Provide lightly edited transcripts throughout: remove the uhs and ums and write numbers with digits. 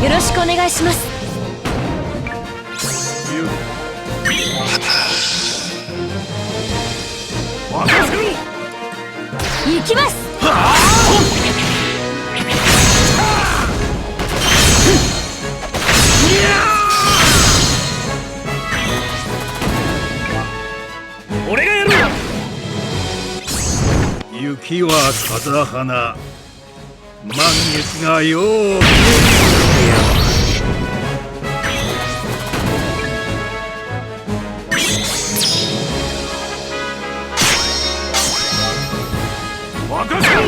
よろしくお願いします。任せろ。行きます。俺がやる。雪は風花、満月がよう任せろ。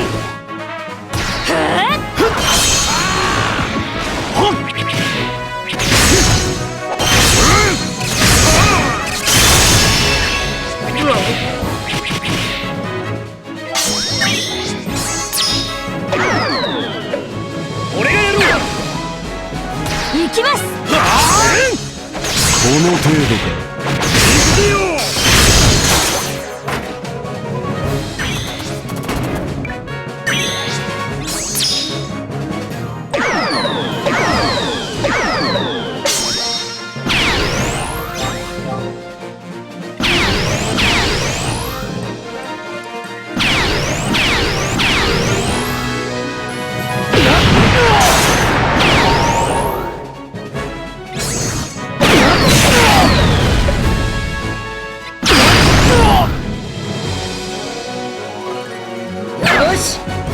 俺がやる。行きます。この程度か。行くよ。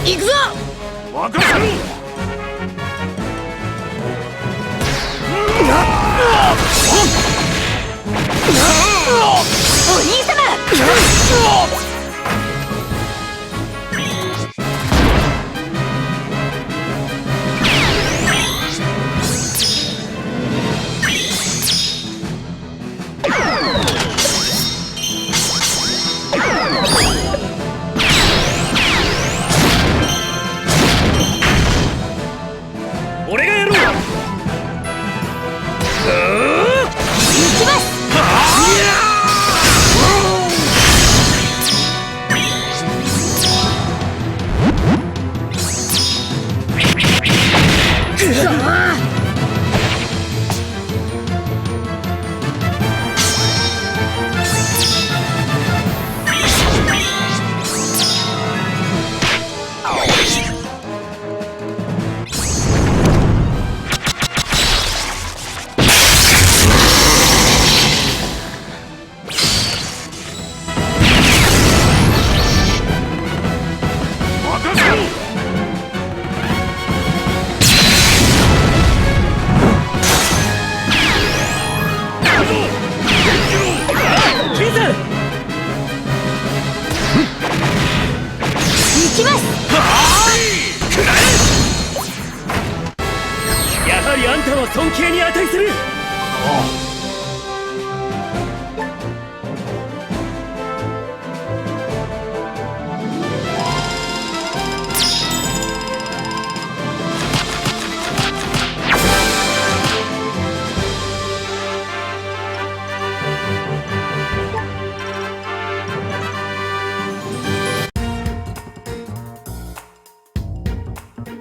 行くぞ。任せろ。お兄様。俺がやる。行きます。行きます。やはりあんたは尊敬に値する。